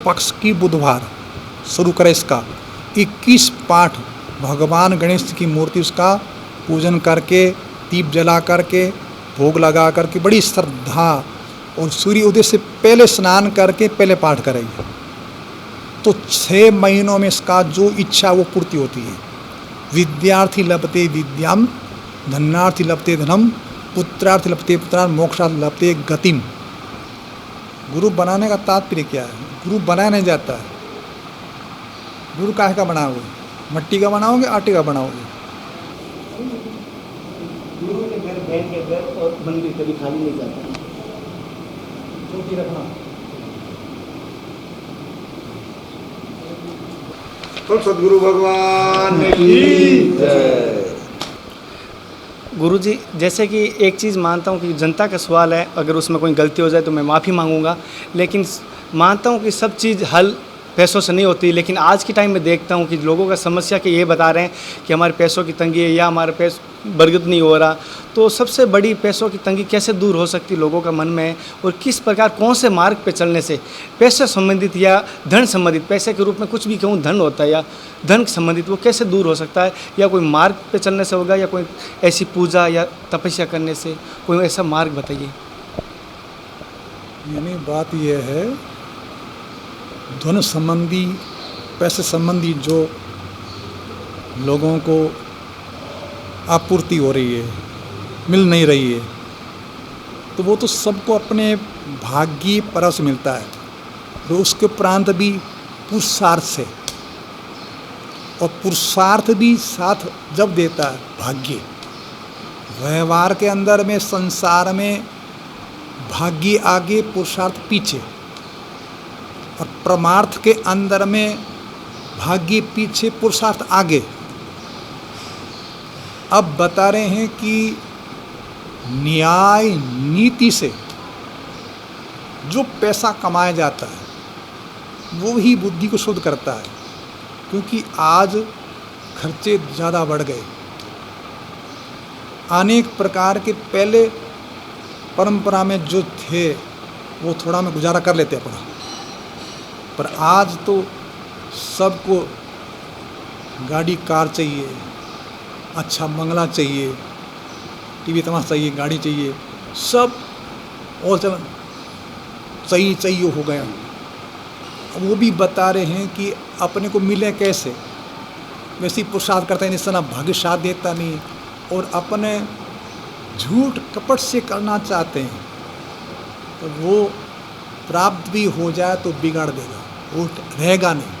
पक्ष की बुधवार शुरू करें इसका 21 पाठ भगवान गणेश की मूर्ति उसका पूजन करके दीप जला करके भोग लगा करके बड़ी श्रद्धा और सूर्य उदय से पहले स्नान करके पहले पाठ करेंगे तो 6 महीनों में इसका जो इच्छा वो पूर्ति होती है। विद्यार्थी लभते विद्याम, धनार्थी लभते धनम, पुत्रार्थी लभते पुत्रार्थ, मोक्षार्थी लभते गतिम। गुरु बनाने का तात्पर्य क्या है? गुरु बनाया नहीं जाता है। गुरु काहे का बनाओगे? मट्टी का बनाओगे, आटे का बनाओगे? गुरु के घर, बहन के घर और मंदिर कभी खाली नहीं जाता। चौकी रखना। तो सदगुरु भगवान की जय। गुरुजी, जैसे कि एक चीज़ मानता हूँ कि जनता का सवाल है, अगर उसमें कोई गलती हो जाए तो मैं माफ़ी मांगूंगा, लेकिन मानता हूँ कि सब चीज़ हल पैसों से नहीं होती। लेकिन आज के टाइम में देखता हूँ कि लोगों का समस्या कि ये बता रहे हैं कि हमारे पैसों की तंगी है या हमारे बरगद नहीं हो रहा। तो सबसे बड़ी पैसों की तंगी कैसे दूर हो सकती लोगों का मन में है, और किस प्रकार कौन से मार्ग पे चलने से पैसे संबंधित या धन संबंधित, पैसे के रूप में कुछ भी कहूँ धन होता है या धन संबंधित, वो कैसे दूर हो सकता है? या कोई मार्ग पे चलने से होगा या कोई ऐसी पूजा या तपस्या करने से? कोई ऐसा मार्ग बताइए। यानी बात यह है, धन संबंधी पैसे संबंधी जो लोगों को आपूर्ति हो रही है, मिल नहीं रही है, तो वो तो सबको अपने भाग्य परस से मिलता है। तो उसके उपरांत भी पुरुषार्थ से, और पुरुषार्थ भी साथ जब देता है भाग्य। व्यवहार के अंदर में, संसार में भाग्य आगे पुरुषार्थ पीछे, और परमार्थ के अंदर में भाग्य पीछे पुरुषार्थ आगे। अब बता रहे हैं कि न्याय नीति से जो पैसा कमाया जाता है वो ही बुद्धि को शुद्ध करता है, क्योंकि आज खर्चे ज़्यादा बढ़ गए। अनेक प्रकार के पहले परंपरा में जो थे वो थोड़ा में गुजारा कर लेते अपना, पर आज तो सबको गाड़ी कार चाहिए, अच्छा बंगला चाहिए, टीवी तमाशा चाहिए, गाड़ी चाहिए, सब और चल चाहिए हो गया। अब वो भी बता रहे हैं कि अपने को मिले कैसे, वैसे ही पुरुषार्थ करते हैं, जिस तरह भाग्य साथ देता नहीं, और अपने झूठ कपट से करना चाहते हैं तो वो प्राप्त भी हो जाए तो बिगाड़ देगा, वो रहेगा नहीं।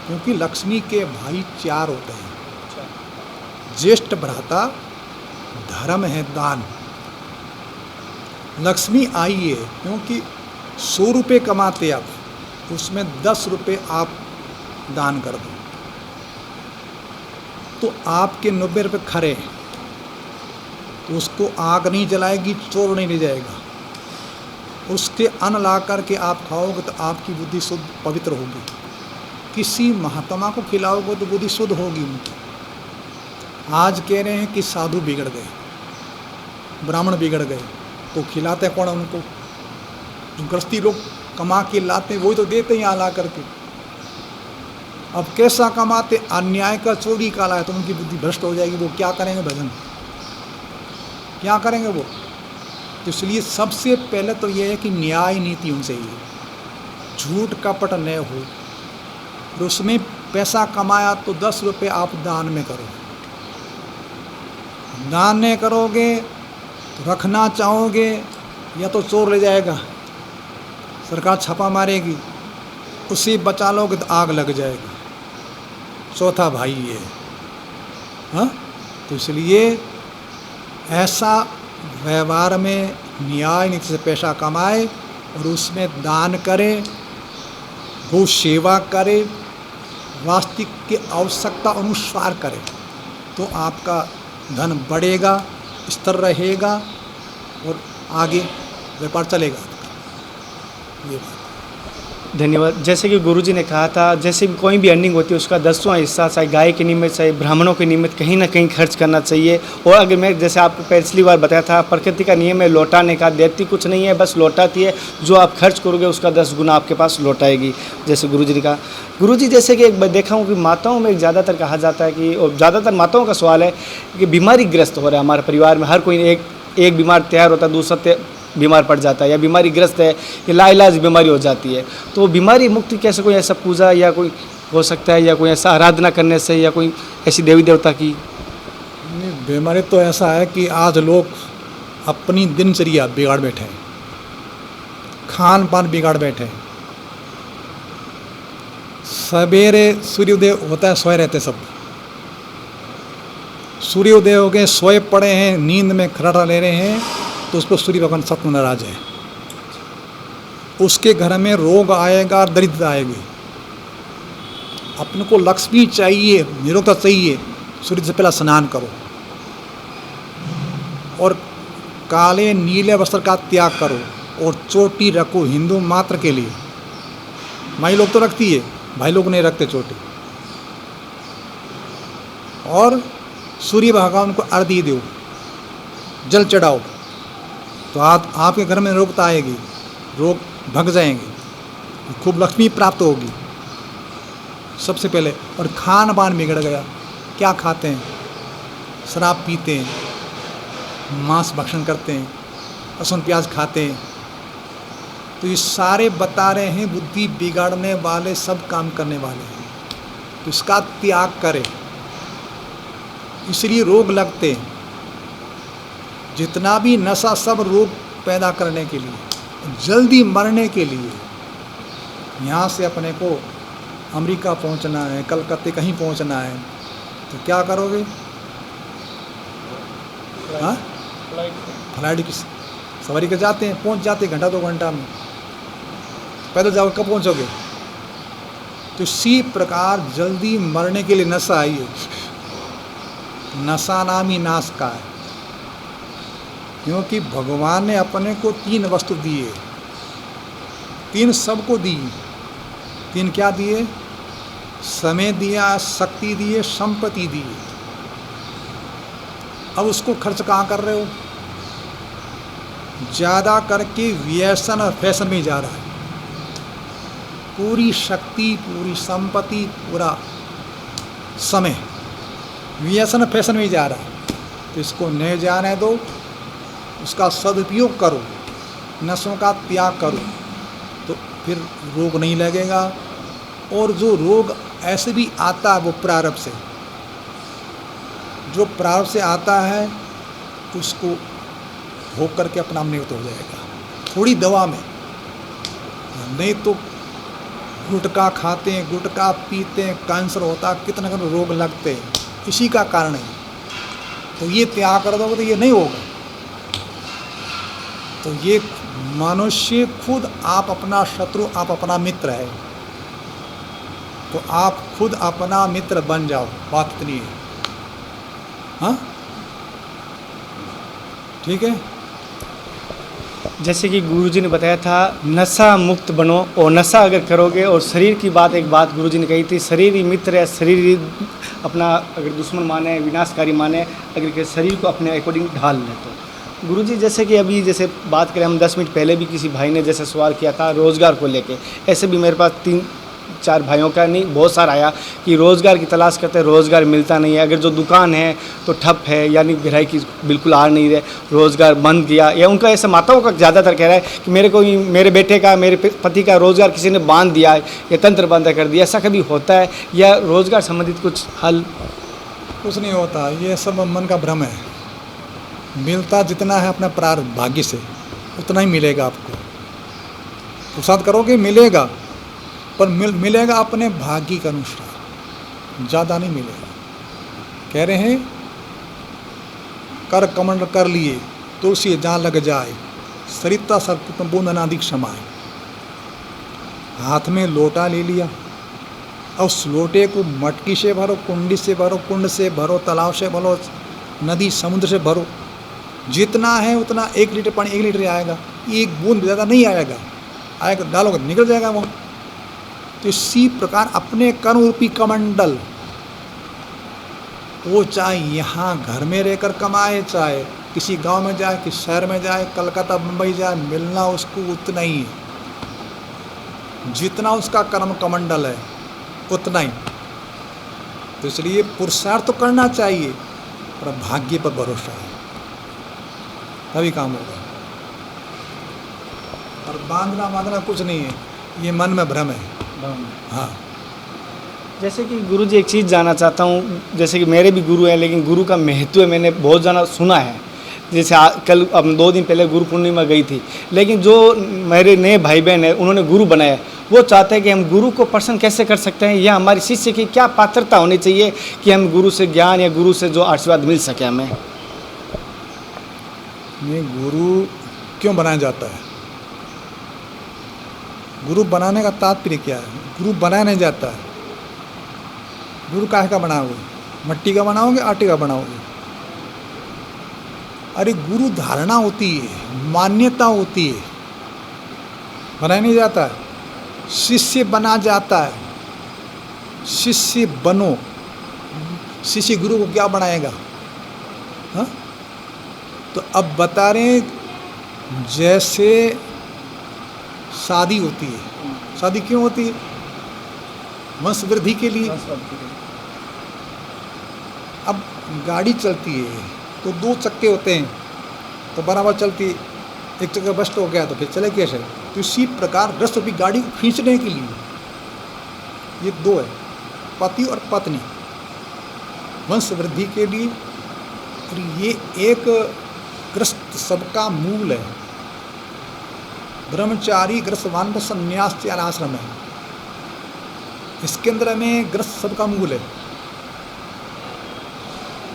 क्योंकि लक्ष्मी के भाई 4 होते हैं। ज्येष्ठ भ्राता, धर्म है दान। लक्ष्मी आई है क्योंकि 100 रुपये कमाते आप, उसमें 10 रुपये आप दान कर दो तो आपके 90 रुपये खरे हैं, तो उसको आग नहीं जलाएगी, चोर नहीं ले जाएगा। उसके अन्न ला करके आप खाओगे तो आपकी बुद्धि शुद्ध पवित्र होगी। किसी महात्मा को खिलाओगे तो बुद्धि शुद्ध होगी उनकी। आज कह रहे हैं कि साधु बिगड़ गए, ब्राह्मण बिगड़ गए, तो खिलाते कौन उनको? जो गृहस्थी लोग कमा के लाते हैं वही तो देते हैं यहाँ ला करके। अब कैसा कमाते? अन्याय का, चोरी का लाए तो उनकी बुद्धि भ्रष्ट हो जाएगी। वो क्या करेंगे? भजन क्या करेंगे वो? तो इसलिए सबसे पहले तो यह है कि न्याय नीति उनसे ही है, झूठ कपट न हो। और उसमें पैसा कमाया तो 10 रुपये आप दान में करो। दान नहीं करोगे तो रखना चाहोगे या तो चोर ले जाएगा, सरकार छापा मारेगी, उसे बचा लोगे तो आग लग जाएगी। चौथा भाई ये, हाँ? तो इसलिए ऐसा व्यवहार में न्याय नीति से पैसा कमाए और उसमें दान करे, गौ सेवा करे, वास्तविक की आवश्यकता अनुसार करे, तो आपका धन बढ़ेगा, स्थिर रहेगा और आगे व्यापार चलेगा। ये बात। धन्यवाद। जैसे कि गुरुजी ने कहा था, जैसे भी कोई भी अर्निंग होती है उसका 10वां हिस्सा चाहे गाय के निमित्त चाहे ब्राह्मणों के निमित्त कहीं ना कहीं खर्च करना चाहिए। और अगर मैं जैसे आपको पिछली बार बताया था, प्रकृति का नियम है लौटाने का, देती कुछ नहीं है बस लौटाती है। जो आप खर्च करोगे उसका 10 गुना आपके पास लौटाएगी, जैसे गुरुजी ने कहा। गुरुजी जैसे कि एक बार देखा हूँ कि माताओं में ज़्यादातर कहा जाता है कि, और ज़्यादातर माताओं का सवाल है कि बीमारी ग्रस्त हो रहा है हमारे परिवार में, हर कोई एक बीमार तैयार होता है, दूसरा बीमार पड़ जाता है, या बीमारी ग्रस्त है या लाइलाज बीमारी हो जाती है। तो बीमारी मुक्ति कैसे, कोई ऐसा पूजा या कोई हो सकता है, या कोई ऐसा आराधना करने से, या कोई ऐसी देवी देवता की? नहीं, बीमारी तो ऐसा है कि आज लोग अपनी दिनचर्या बिगाड़ बैठे हैं, खान पान बिगाड़ बैठे हैं। सवेरे सूर्योदय होता है, सोए रहते सब, सूर्योदय हो गए, सोए पड़े हैं, नींद में खर्राटा ले रहे हैं, तो उस पर सूर्य भगवान सख्त नाराज है। उसके घर में रोग आएगा, दरिद्रता आएगी। अपने को लक्ष्मी चाहिए, निरोगता चाहिए, सूर्य से पहला स्नान करो और काले नीले वस्त्र का त्याग करो और चोटी रखो हिंदू मात्र के लिए। माई लोग तो रखती है, भाई लोग नहीं रखते चोटी। और सूर्य भगवान को अर्घ्य दो, जल चढ़ाओ, तो आपके घर में रोगता आएगी, रोग भग जाएंगे, खूब लक्ष्मी प्राप्त होगी सबसे पहले। और खान पान बिगड़ गया, क्या खाते हैं? शराब पीते हैं, मांस भक्षण करते हैं, लहसुन प्याज खाते हैं। तो ये सारे बता रहे हैं बुद्धि बिगाड़ने वाले सब काम करने वाले हैं, तो इसका त्याग करें। इसलिए रोग लगते हैं, जितना भी नशा सब रोग पैदा करने के लिए, जल्दी मरने के लिए। यहाँ से अपने को अमेरिका पहुँचना है, कलकत्ते कहीं पहुँचना है, तो क्या करोगे? हाँ, फ्लाइट की सवारी कर जाते हैं, पहुँच जाते हैं घंटा 2 घंटा में, पैदल जाओगे कब पहुँचोगे? तो इसी प्रकार जल्दी मरने के लिए नशा आई है। नशा नाम ही नाश का है, क्योंकि भगवान ने अपने को 3 वस्तु दिए, 3 सबको दी। 3 क्या दिए? समय दिया, शक्ति दिए, संपत्ति दी। अब उसको खर्च कहाँ कर रहे हो? ज़्यादा करके व्यसन और फैशन में जा रहा है। पूरी शक्ति, पूरी संपत्ति, पूरा समय व्यसन और फैशन में जा रहा है, तो इसको नहीं जाने दो, उसका सदुपयोग करो, नशों का त्याग करो, तो फिर रोग नहीं लगेगा। और जो रोग ऐसे भी आता है वो प्रारब्ध से, जो प्रारब्ध से आता है उसको भोग करके अपना निवृत्त हो जाएगा, थोड़ी दवा में। नहीं तो गुटखा खाते हैं, गुटखा पीते हैं, कैंसर होता, कितना रोग लगते हैं, इसी का कारण है। तो ये त्याग कर दोगे तो ये नहीं होगा। तो ये मनुष्य खुद आप अपना शत्रु, आप अपना मित्र है, तो आप खुद अपना मित्र बन जाओ, बात इतनी है। हाँ, ठीक है। जैसे कि गुरुजी ने बताया था नशा मुक्त बनो, और नशा अगर करोगे, और शरीर की बात, एक बात गुरुजी ने कही थी, शरीर ही मित्र है, शरीर ही अपना अगर दुश्मन माने, विनाशकारी माने, अगर के शरीर को अपने अकॉर्डिंग ढाल ले। तो गुरुजी जैसे कि अभी जैसे बात करें हम 10 मिनट पहले भी किसी भाई ने जैसे सवाल किया था रोज़गार को लेके, ऐसे भी मेरे पास 3-4 भाइयों का नहीं बहुत सारा आया कि रोज़गार की तलाश करते हैं, रोज़गार मिलता नहीं है। अगर जो दुकान है तो ठप है, यानी ग्राहकी बिल्कुल आ नहीं रहे, रोज़गार बंद किया, या उनका ऐसा माताओं का ज़्यादातर कह रहा है कि मेरे बेटे का, मेरे पति का रोज़गार किसी ने बांध दिया है या तंत्र बंद कर दिया। ऐसा कभी होता है या रोज़गार संबंधित कुछ हल? कुछ नहीं होता, ये सब मन का भ्रम है। मिलता जितना है अपना प्रारब्ध भाग्य से उतना ही मिलेगा आपको। पुरुषार्थ करोगे मिलेगा, पर मिलेगा अपने भाग्य के अनुसार, ज़्यादा नहीं मिलेगा। कह रहे हैं कर कमंड कर लिए तुलसी जहाँ लग जाए, सरिता सर्प बूंद अनादि क्षमाए। हाथ में लोटा ले लिया, और उस लोटे को मटकी से भरो, कुंडी से भरो, कुंड से भरो, तालाब से भरो, नदी समुद्र से भरो, जितना है उतना 1 लीटर पानी 1 लीटर आएगा। एक बूंद ज़्यादा नहीं आएगा, आएगा डालोगे निकल जाएगा वो। तो इसी प्रकार अपने कर्म रूपी कमंडल, वो चाहे यहाँ घर में रहकर कमाए, चाहे किसी गांव में जाए, किसी शहर में जाए, कलकत्ता मुंबई जाए, मिलना उसको उतना ही है, जितना उसका कर्म कमंडल है उतना ही। तो इसलिए पुरुषार्थ तो करना चाहिए, पर भाग्य पर भरोसा है, तभी काम होगा। और बांधना बांधना कुछ नहीं है, ये मन में भ्रम है। हाँ, जैसे कि गुरु जी एक चीज़ जानना चाहता हूँ, जैसे कि मेरे भी गुरु हैं, लेकिन गुरु का महत्व मैंने बहुत ज़्यादा सुना है। जैसे कल अब 2 दिन पहले गुरु पूर्णिमा गई थी, लेकिन जो मेरे नए भाई बहन हैं उन्होंने गुरु बनाया, वो चाहते हैं कि हम गुरु को प्रसन्न कैसे कर सकते हैं, या हमारे शिष्य की क्या पात्रता होनी चाहिए कि हम गुरु से ज्ञान या गुरु से जो आशीर्वाद मिल सके हमें। ये गुरु क्यों बनाया जाता है? गुरु बनाने का तात्पर्य क्या है? गुरु बनाया नहीं जाता है। गुरु काहे का बनाओगे? मिट्टी का बनाओगे, आटे का बनाओगे? अरे गुरु धारणा होती है, मान्यता होती है, बनाया नहीं जाता है। शिष्य बना जाता है, शिष्य बनो। शिष्य गुरु को क्या बनाएगा? हाँ, तो अब बता रहे हैं, जैसे शादी होती है, शादी क्यों होती है? वंश वृद्धि के लिए। अब गाड़ी चलती है तो 2 चक्के होते हैं, तो बराबर चलती है, एक चक्का बस्ट हो गया तो फिर चले कैसे? तो इसी प्रकार रस रूपी गाड़ी को खींचने के लिए ये 2 है, पति और पत्नी, वंश वृद्धि के लिए। और ये एक ग्रस्त सबका मूल है। ब्रह्मचारी ग्रस्त वानप्रस्थ संन्यास 4 आश्रम है, इसके अंदर में ग्रस्त सबका मूल है।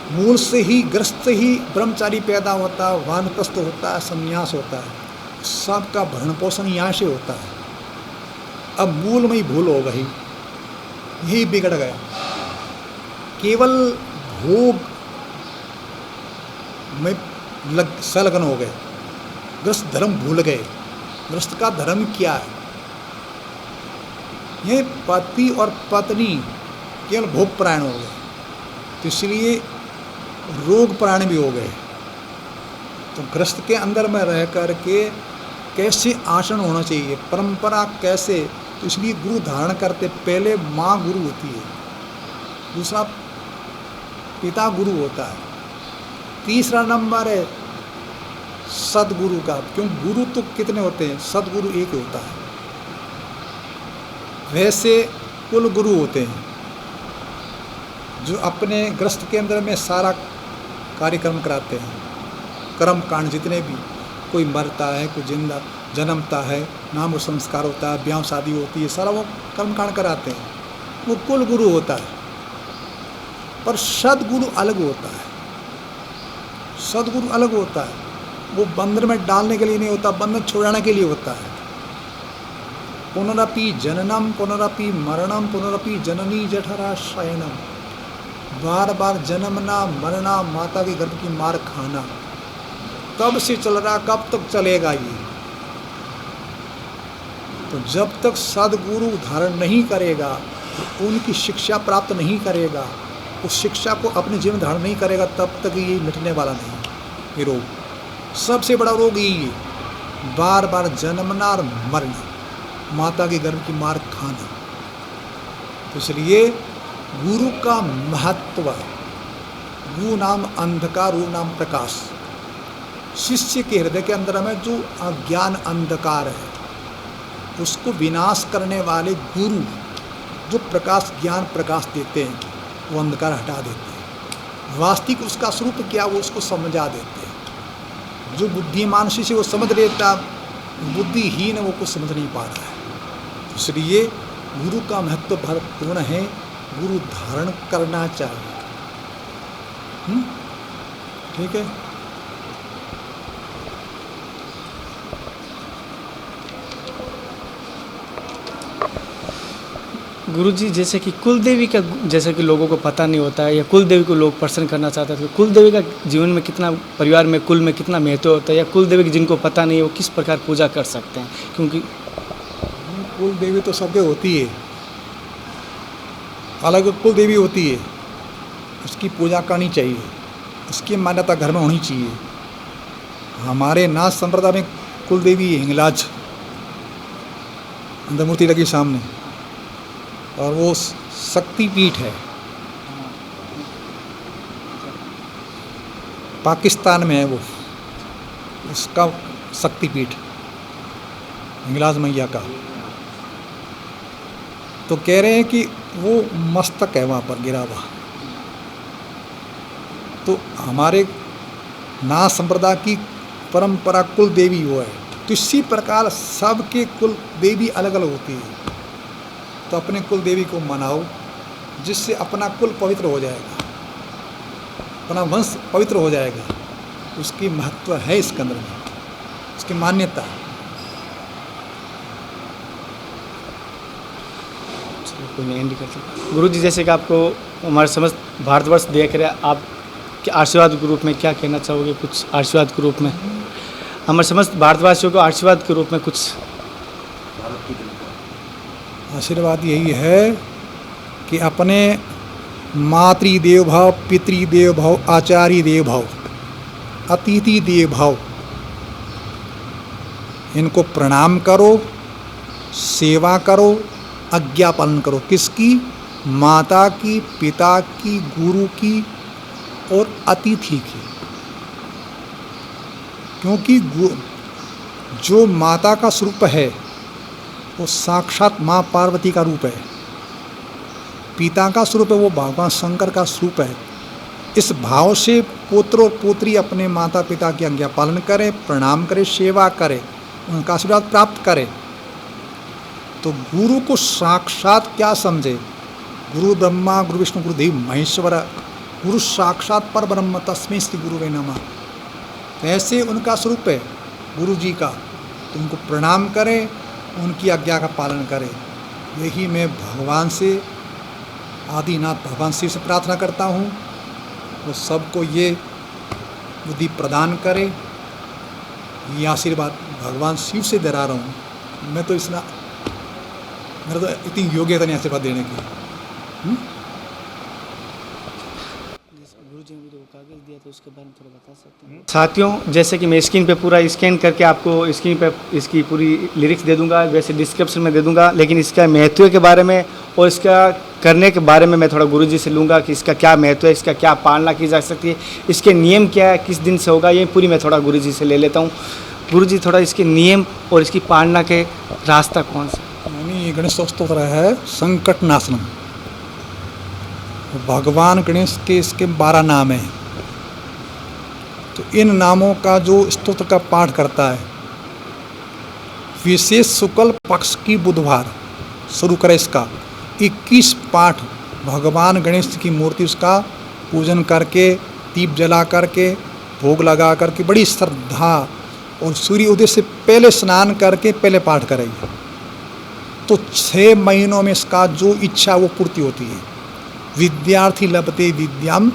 मूल से ही ग्रस्त ही ब्रह्मचारी पैदा होता है, वानप्रस्थ होता है, संन्यास होता है, सबका भरण पोषण यहाँ से होता है। अब मूल में ही भूल हो गई, यही बिगड़ गया। केवल भोग में संलग्न हो गए, ग्रस्त धर्म भूल गए। ग्रस्त का धर्म क्या है? ये पति और पत्नी केवल भोग परायण हो गए, तो इसलिए रोग परायण भी हो गए। तो ग्रस्त के अंदर में रह कर के कैसे आचरण होना चाहिए, परंपरा कैसे, तो इसलिए गुरु धारण करते पहले माँ गुरु होती है, दूसरा पिता गुरु होता है, तीसरा नंबर है सदगुरु का। क्यों? गुरु तो कितने होते हैं, सदगुरु एक ही होता है। वैसे कुल गुरु होते हैं जो अपने ग्रस्त के अंदर में सारा कार्यक्रम कराते हैं, कर्म कांड जितने भी, कोई मरता है, कोई जिंदा जन्मता है, नाम और संस्कार होता है, ब्याह शादी होती है, सारा वो कर्म कांड कराते हैं, वो कुल गुरु होता है। पर सदगुरु अलग होता है, सदगुरु अलग होता है, वो बंधन में डालने के लिए नहीं होता, बंधन छुड़ाने के लिए होता है। पुनरपि जननम पुनरपि मरणम पुनरपि जननी जठरा शयनम, बार बार जन्मना मरना, माता के गर्भ की मार खाना, कब से चल रहा, कब तक चलेगा ये? तो जब तक सदगुरु धारण नहीं करेगा, उनकी शिक्षा प्राप्त नहीं करेगा, उस शिक्षा को अपने जीवन धारण नहीं करेगा, तब तक ये मिटने वाला नहीं। ये रोग सबसे बड़ा रोग यही है, बार बार जन्मना और मरना, माता के गर्भ की मार खाना। तो इसलिए गुरु का महत्व, गुरु नाम अंधकार, गुरु नाम प्रकाश। शिष्य के हृदय के अंदर में जो अज्ञान अंधकार है, उसको विनाश करने वाले गुरु जो प्रकाश ज्ञान प्रकाश देते हैं, वो अंधकार हटा देते हैं। वास्तविक उसका स्वरूप क्या, वो उसको समझा देते हैं। जो बुद्धिमान शिष्य वो समझ लेता, बुद्धिहीन वो कुछ समझ नहीं पा रहा है। इसलिए गुरु का महत्व महत्वपूर्ण है, गुरु धारण करना चाहिए। ठीक है। गुरुजी, जैसे कि कुल देवी का, जैसे कि लोगों को पता नहीं होता है, या कुल देवी को लोग प्रसन्न करना चाहते हैं, तो कुल देवी का जीवन में कितना, परिवार में कुल में कितना महत्व होता है, या कुल देवी की जिनको पता नहीं है वो किस प्रकार पूजा कर सकते हैं? क्योंकि कुल देवी तो सबके होती है, अलग कुल देवी होती है, उसकी पूजा करनी चाहिए, उसकी मान्यता घर में होनी चाहिए। हमारे नाथ संप्रदाय में कुल देवी है हिंगलाज, अंदर मूर्ति लगी सामने, और वो शक्ति पीठ है। पाकिस्तान में है वो, उसका शक्ति पीठ हिंगलाज मैया का। तो कह रहे हैं कि वो मस्तक है वहाँ पर गिरा हुआ। तो हमारे नाथ संप्रदाय की परंपरा कुल देवी वो है। तो इसी प्रकार सबके कुल देवी अलग अलग होती है। तो अपने कुल देवी को मनाओ, जिससे अपना कुल पवित्र हो जाएगा, अपना वंश पवित्र हो जाएगा। उसकी महत्व है इसके अंदर में, उसकी मान्यता। कोई नहीं एंड करते। गुरु जी, जैसे कि आपको हमारे समस्त भारतवर्ष देख रहे हैं, आप के आशीर्वाद के रूप में क्या कहना चाहोगे? कुछ आशीर्वाद के रूप में हमारे समस्त भारतवासियों को आशीर्वाद के रूप में कुछ आशीर्वाद यही है कि अपने मातृदेव भाव, पितृदेव भाव, आचार्य देव भाव, अतिथि देव भाव, इनको प्रणाम करो, सेवा करो, आज्ञा पालन करो। किसकी? माता की, पिता की, गुरु की और अतिथि की। क्योंकि जो माता का स्वरूप है वो साक्षात माँ पार्वती का रूप है, पिता का स्वरूप है वो भगवान शंकर का स्वरूप है। इस भाव से पुत्र और पुत्री अपने माता पिता की आज्ञा पालन करें, प्रणाम करें, सेवा करें, उनका आशीर्वाद प्राप्त करें। तो गुरु को साक्षात क्या समझे? गुरु ब्रह्मा, गुरु विष्णु, गुरुदेव महेश्वर, गुरु साक्षात पर ब्रह्म, तस्मै श्री गुरुवे नमः। ऐसे उनका स्वरूप है गुरु जी का। तो उनको प्रणाम करें, उनकी आज्ञा का पालन करें। यही मैं भगवान से, आदिनाथ भगवान शिव से प्रार्थना करता हूँ, वो सबको ये बुद्धि प्रदान करे। ये आशीर्वाद भगवान शिव से दिला रहा हूँ। मैं तो इसना मेरा तो इतनी योग्यता नहीं आशीर्वाद देने की। गुरुजी ने मुझे वो कागज़ दिया था, उसके बारे में थोड़ा बता सकते हैं? साथियों, जैसे कि मैं स्क्रीन पे पूरा स्कैन करके आपको स्क्रीन पे इसकी पूरी लिरिक्स दे दूंगा, वैसे डिस्क्रिप्शन में दे दूंगा, लेकिन इसका महत्व के बारे में और इसका करने के बारे में मैं थोड़ा गुरुजी से लूँगा कि इसका क्या महत्व है, इसका क्या पालना की जा सकती है, इसके नियम क्या है, किस दिन से होगा, ये पूरी मैं थोड़ा गुरुजी से ले लेता हूँ। गुरुजी, थोड़ा इसके नियम और इसकी पालना के रास्ता कौन सा? यानी गणेश स्तोत्र है संकट नाशनम। भगवान गणेश के इसके 12 नाम हैं। तो इन नामों का जो स्तोत्र का पाठ करता है, विशेष शुक्ल पक्ष की बुधवार शुरू करे इसका 21 पाठ भगवान गणेश की मूर्ति उसका पूजन करके, दीप जला करके, भोग लगा करके, बड़ी श्रद्धा और सूर्य उदय से पहले स्नान करके पहले पाठ करेंगे। तो 6 महीनों में इसका जो इच्छा वो पूर्ति होती है। विद्यार्थी लभते विद्याम,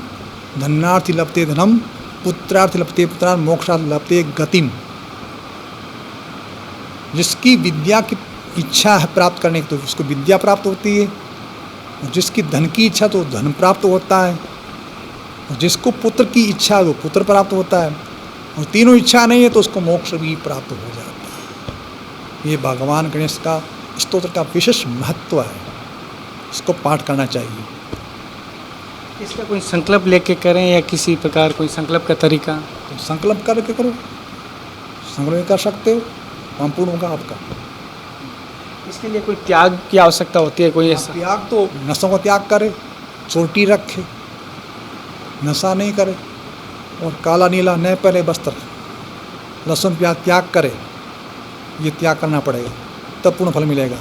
धनार्थी लभते धनम, पुत्रार्थी लभते पुत्रान, मोक्षार्थी लभते गतिम। जिसकी विद्या की इच्छा है प्राप्त करने की, तो उसको विद्या प्राप्त होती है, और जिसकी धन की इच्छा तो धन प्राप्त होता है, और जिसको पुत्र की इच्छा है वो पुत्र प्राप्त होता है, और तीनों इच्छा नहीं है तो उसको मोक्ष भी प्राप्त हो जाता है। ये भगवान गणेश का स्तोत्र का विशेष महत्व है, इसको पाठ करना चाहिए। इसका कोई संकल्प लेके करें या किसी प्रकार कोई संकल्प का तरीका? तो संकल्प करके करो, संकल्प कर सकते हो, काम पूर्ण होगा आपका। इसके लिए कोई त्याग की आवश्यकता होती है? कोई ऐसा त्याग तो नशों का त्याग करे, चोटी रखे, नशा नहीं करे, और काला नीला न पहले वस्त्र, लहसुन प्याज त्याग करे। ये त्याग करना पड़ेगा, तब पूर्ण फल मिलेगा।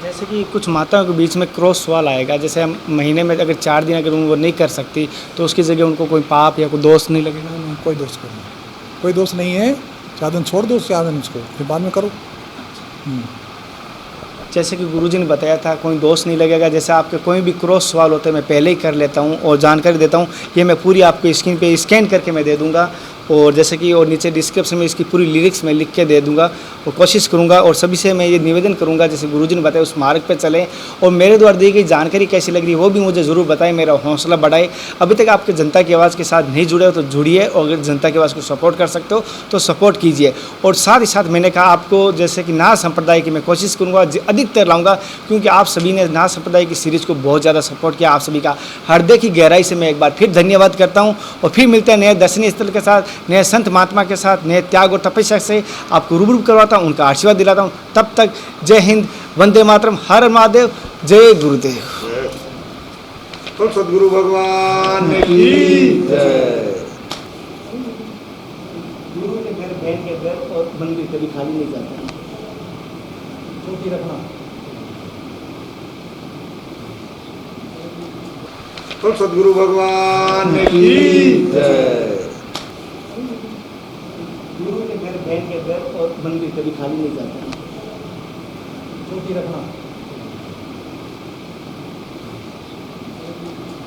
जैसे कि कुछ माताओं के बीच में क्रॉस सवाल आएगा, जैसे हम महीने में अगर 4 दिन अगर वो नहीं कर सकती तो उसकी जगह उनको कोई पाप या कोई दोष नहीं लगेगा? नहीं, कोई दोष नहीं, कोई दोष नहीं है। 4 दिन छोड़ दो, 4 दिन उसको फिर बाद में करो। जैसे कि गुरुजी ने बताया था कोई दोष नहीं लगेगा। जैसे आपके कोई भी क्रॉस सवाल होते हैं मैं पहले ही कर लेता हूँ और जानकारी देता हूँ, ये मैं पूरी आपको स्क्रीन पे स्कैन करके मैं दे दूँगा, और जैसे कि और नीचे डिस्क्रिप्शन में इसकी पूरी लिरिक्स मैं लिख के दे दूंगा और कोशिश करूंगा और सभी से मैं ये निवेदन करूंगा जैसे गुरुजी ने बताया उस मार्ग पे चलें और मेरे द्वारा दी गई जानकारी कैसी लग रही है वो भी मुझे ज़रूर बताएं, मेरा हौसला बढ़ाए। अभी तक आपके जनता की आवाज़ के साथ नहीं जुड़े हो तो जुड़िए और अगर जनता की आवाज़ को सपोर्ट कर सकते हो तो सपोर्ट कीजिए। और साथ ही साथ मैंने कहा आपको जैसे कि नाथ संप्रदाय की मैं कोशिश करूँगा अधिकतर लाऊंगा क्योंकि आप सभी ने नाथ संप्रदाय की सीरीज़ को बहुत ज़्यादा सपोर्ट किया। आप सभी का हृदय की गहराई से मैं एक बार फिर धन्यवाद करता हूँ और फिर मिलते हैं नए दर्शनीय स्थल के साथ, नए संत महात्मा के साथ, नए त्याग और तपस्या से आपको रूबरू करवाता हूँ, उनका आशीर्वाद दिलाता हूँ। तब तक जय हिंद, वंदे मातरम, हर हर महादेव, जय गुरुदेव। तो सदगुरु भगवान की जय। गुरु के घर, बहन के घर और मंदिर कभी खाली नहीं जाता, चौकी रखना। तो सदगुरु भगवान की जय। गुरु के घर, बहन के घर और मंदिर कभी खाली नहीं जाता, चौकी रखना।